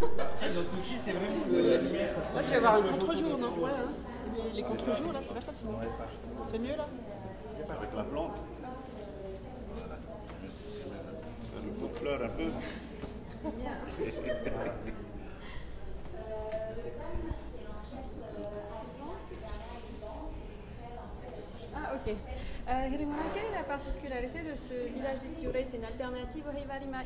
Notre souci, c'est vraiment de mettre. Là, tu vas avoir un contre-jour, non? Ouais, hein. Les contre-jours, là, c'est pas facile. C'est mieux, là? Avec la plante. Voilà. Le pot de fleurs un peu. Ah, ok. Hirimana, quelle est la particularité de ce village du Tiuré? C'est une alternative au Heivarimai?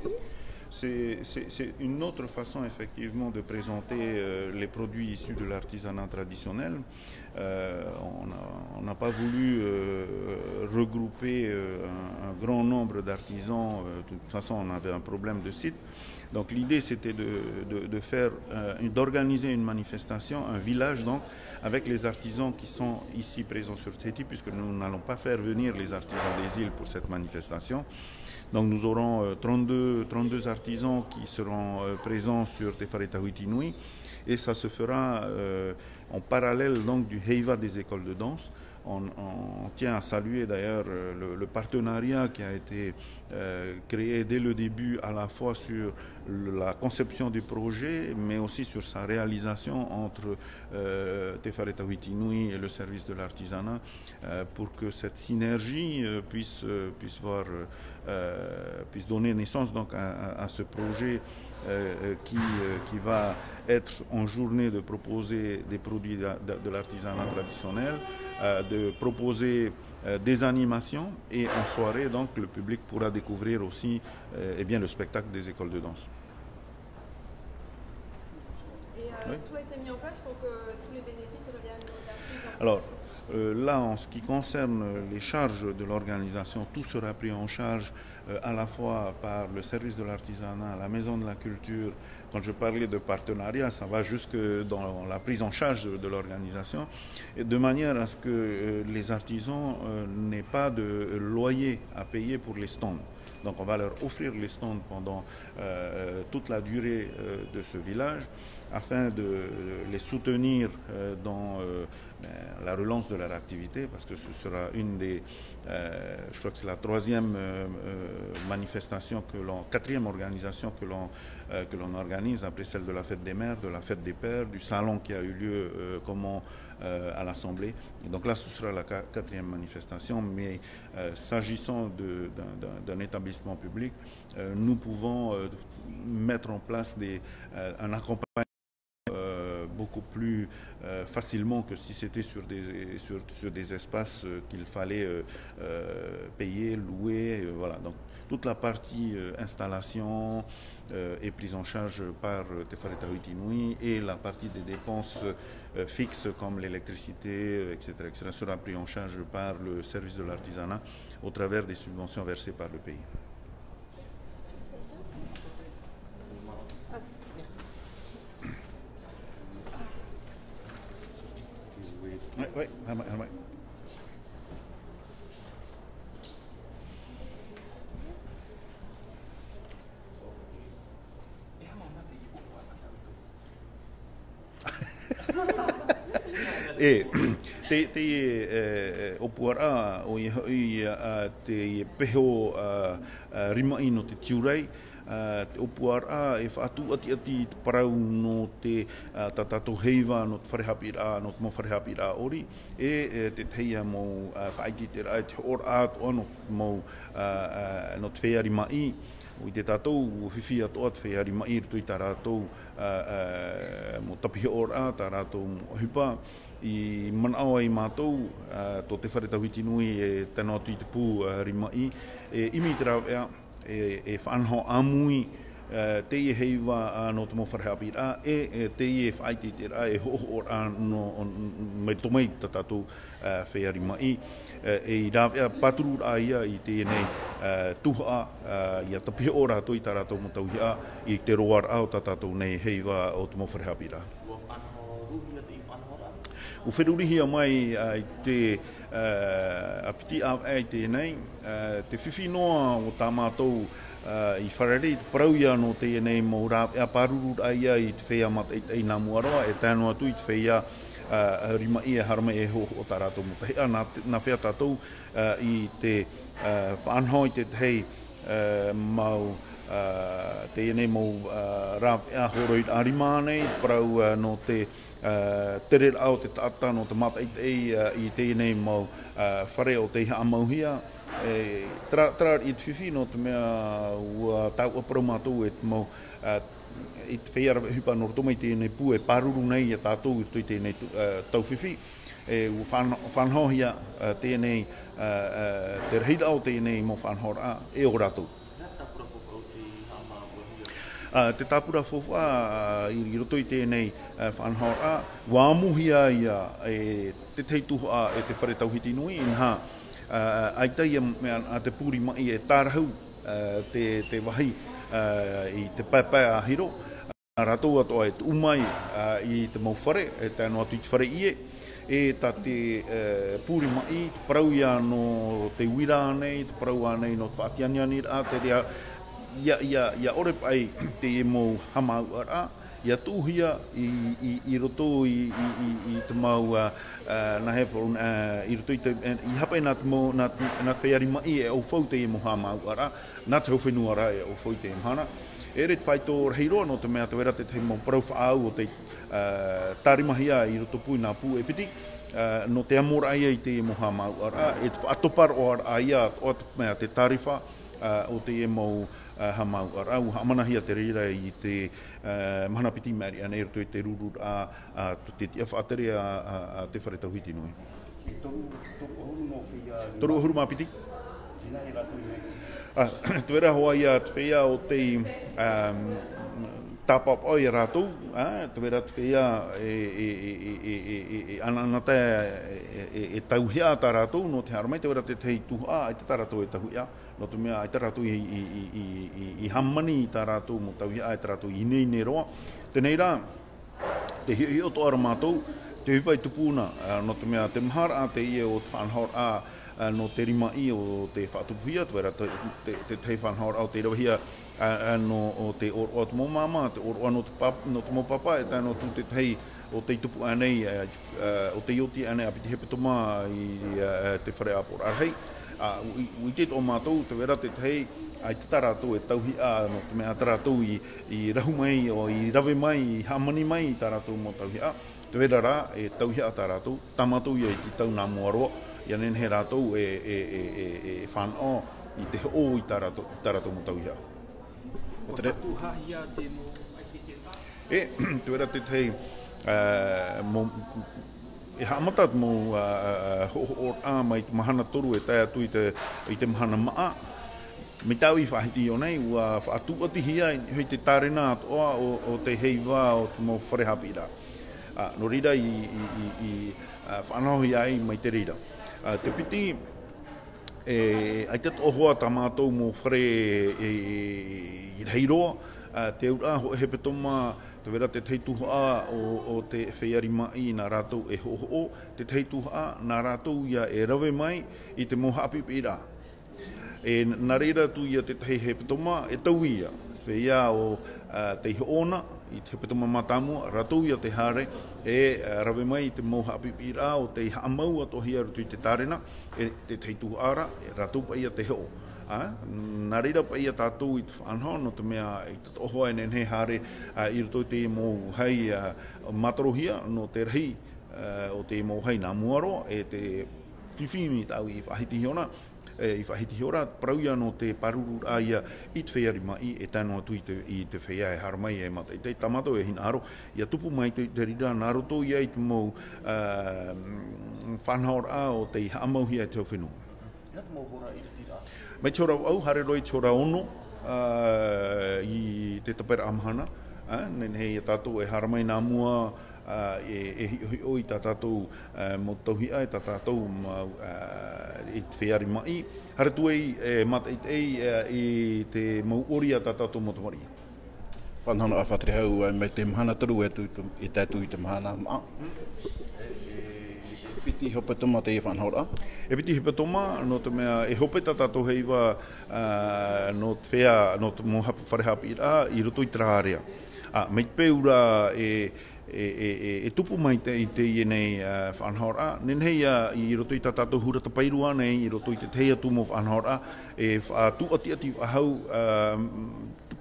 C'est une autre façon effectivement de présenter les produits issus de l'artisanat traditionnel. On n'a pas voulu regrouper un grand nombre d'artisans. De toute façon, on avait un problème de site. Donc l'idée c'était d'organiser une manifestation, un village donc, avec les artisans qui sont ici présents sur Tahiti, puisque nous n'allons pas faire venir les artisans des îles pour cette manifestation. Donc nous aurons 32 artisans qui seront présents sur Te Whare Tahuiti Nui, et ça se fera en parallèle donc du Heiva des écoles de danse. On tient à saluer d'ailleurs le partenariat qui a été créé dès le début, à la fois sur la conception du projet, mais aussi sur sa réalisation entre Te Whare Tahuiti Nui et le service de l'artisanat, pour que cette synergie puisse donner naissance donc à ce projet qui va être en journée de proposer des produits de l'artisanat traditionnel, de proposer des animations, et en soirée donc le public pourra découvrir aussi le spectacle des écoles de danse. Et tout a été mis en place pour que tous les bénéfices reviennent aux artisans? Alors là, en ce qui concerne les charges de l'organisation, tout sera pris en charge à la fois par le service de l'artisanat, la maison de la culture. Quand je parlais de partenariat, ça va jusque dans la prise en charge de l'organisation, de manière à ce que les artisans n'aient pas de loyer à payer pour les stands. Donc on va leur offrir les stands pendant toute la durée de ce village, afin de les soutenir dans la relance de leur activité, parce que ce sera je crois que c'est la troisième manifestation quatrième organisation que l'on organise, après celle de la fête des mères, de la fête des pères, du salon qui a eu lieu à l'Assemblée. Et donc là, ce sera la quatrième manifestation, mais s'agissant d'un établissement public, nous pouvons mettre en place un accompagnement beaucoup plus facilement que si c'était sur des espaces qu'il fallait payer, louer. Voilà. Donc toute la partie installation est prise en charge par Te Whare Tahuiti Nui, et la partie des dépenses fixes comme l'électricité, etc., sera prise en charge par le service de l'artisanat au travers des subventions versées par le pays. Oui, oui. E, te opuara o i te peho rimai no te tiurei, te opuara e whaatu ati te parau no te tatato heiva no te wharehapira, no te mo wharehapira ori, te teia mo whaiti te rai te or ato mo no te whea rimai. O te tātou whiwhi atoa te whea rimai rito i tā rātou mo tapihi or a, tā rātou mo hupa. I manawa i mātou, tō Te Whare Tahuiti Nui e tēnā atu i te pū rimai, imi te rau ea, whanho amui te i heiva no te mo wharehapira, te i whaiti te rai e hoho ora no mai tomei tātou whea rimai. I rau ea paturu a ia i tēnei tuha i a tapihi ora to i tā rātou mo tauhia i te roar au tātou nei heiva o te mo wharehapira. O wherurihia mai i te apiti au e tēnei, te whiwhinoa o tā mātou i wharere, te parauia no tēnei mō rā ea paruru aia i te whea mata i nā muaroa, e tēnu atu i te whea rimai e harama e ho o tā rātou mo tahea, nā whea tātou i te whanhoi te hei mau te nei mo rap ahoroi arimane prau no te tere au te tata no te mata I te nei mo whare o te amauhia tra I te whiwhi no te mea ua tau aparo mātou e te mo I te whaiara hupa no rotoma I te nei pu e paruru nei a tātou I te nei tau whiwhi whanhohia te nei te rehida au te nei mo whanhora e o rātou. Te tāpura fōwha I roto I tēnei whanhora, wāmuhia ia te teituha e te whare tauhiti nui, inha aitaia mea a te pūri mai e tārahau te wahi I te paipai a hiro, rātou atoa e te umai I te mau whare, e te anō atu I te whare ie, e ta te pūri mai, te parau ia no te wira nei, te parau anei no te whaatianiani a te rea, ia ore pai te e mo hamau ara, ia tūhia I roto I te mau na hepo I roto I hapai nā te mo nā te whaiari mai e au whau te e mo hamau ara, nā te hau whenua ara e au whau te mhana. E re te whaito reiroa no te mea te wera te mo parau whaau o te tarimahia I roto pui nā pū e piti, no te amora ai te e mo hamau ara, e te whaatopar o ara aia o te mea te tariwha o te e mo hamau ara, u hamanahia te reira I te mahanapiti meri anei roto I te ruru a te tia whaatere a te whare tauhiti nui. Toru ahuru mā piti? Te wera hoa ia te whea o te tāpap oi rātou, te wera te whea ananata e tauhia tā rātou, no te haramai te wera te tei tuha, ai te tā rātou e tauhia, no te mea ai tā rātou I hammani tā rātou mo tauhia, ai tā rātou I nei roa. Tenei rā, te hi o toara mātou, te hupai tupuna, no te mea te mahara te ie o te whanhora no te rima I o te whaatupuhia, te wera te tei whanhora o te rawahia no o te oroa te mōmama, te oroa no te mōpapa, e tāno tu te tei o te tupu anei, o te ioti anei apiti hepetoma I te whare apor arhei. Ui te o mātou, te wera te tei, ai te tarātou e tauhia no te mea tarātou I rahu mai o I rawe mai, I hamani mai I tarātou mo tauhia. Te wera rā e tauhia tarātou, tāmatou I te tau nā muaroa, ia nen he rātou e whanau I te o I tarātou mo tauhia. O tatu hahia te mo te wera te tei e haamatat mo ho'o a mai te mahana toru e tai atu I te mahana maa. Me tau I whahiti o nei, ua whaatu ati hia hei te tārena atoa o te heiwa o te mo wharehapira. No rira I whanahohi ai mai te rira. Te piti, ai te tohoa tā mātou mo whare I reiroa, te ura ho he petoma, te wera te teituha o te whaiari mai nā rātou e ho'o, te teituha nā rātou ia e rawe mai I te moha apipira. E nā reira tu ia te tei he petoma e tau ia, whaia o te ho'ona I te petoma mātamua, rātou ia te hare, e rawe mai I te moha apipira o te haamau atohia rutu I te tārena, e te teituha ara, e rātou pa ia te ho'o. Nā reira pa ia tātou I te whanau, no te mea I te tohoa e he hare I roto te mō hei matarohia, no te rahi o te mō hei nā muaro, e te whiwhimi tau I whahiti hiona, I whahiti hiora, parauia no te paruru aia I te whaiari mai, e tāno atu I te whaia e haramai e mata. I te tamato e hina aro, ia tupu mai te rira, nā roto ia I te mō whanhaora o te haamauhia e te whenua. Ia te mōhora I te tira? Mai te ora au, hare roi te ora ono I te tapera amahana, nen hei tātou e haramai nā mua e hoi tā tātou mo tauhia, e tā tātou I te wheari mai. Hare tuei mata I te mau ori a tā tātou mo tamari. Whanhana a whatere hau mai te mahana taru e tātou I te mahana maa. E piti hope toma te e whanhora? E piti hope toma, no te mea e hope tā tātou heiwa no te whea, no te mo wharehapi I roto I te rārea. Mei te peura e tupu mai te i nei whanhora. Nen heia i roto i tatato hura ta pairua nei, i roto i te heia tumo whanhora, e tu ati ahau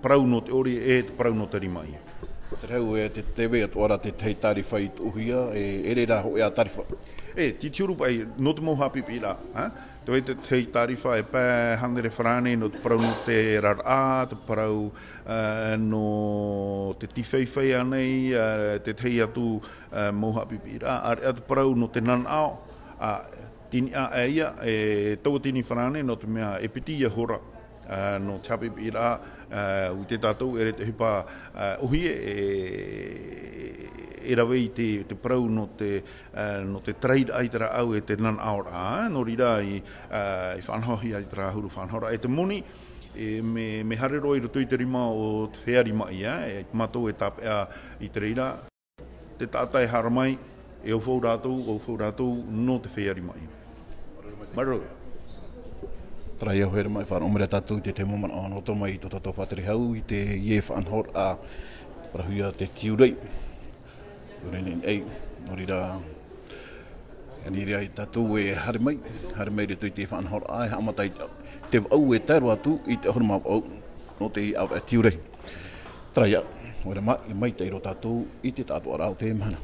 parau no te ori e te parau no te rimai. Te reu e te tewe atu ara te tei tarifa i tuhia, e reira ho ea tarifa. Ti tiuru pai, no te mohapi pira. Te wei te tei tarifa e pē hangere wharane no te parau no te rara, te parau no te tiwheiwhei anei, te tei atu mohapi pira. Are atu parau no te nanao, tini a eia, e tau tini wharane no te mea e piti ia hora. No te hapi pira, u te tātou ere te hipa ohie e rawe i te parau no te trade aitara au e te nan aora, no rira i whanhohi aitara huru whanhora. E te moni, me hare roi roto i te rima o te whea rima ia, e matou e tāpea i te rira. Te tātai haramai, e o whau rātou no te whea rima ia. Maroi. Trai au here mai whāna omere tātou te momana o anoto mai i tō tātou whātere hau i te ie whanhor a parahuia te tiurei. Urenin ei, nori rā, ani rea i tātou e hare mai reto i te whanhor a e hamatai te au e tēru atu i te horma au no te i au e tiurei. Trai au, oere mai te iro tātou i te tātou arau te mana.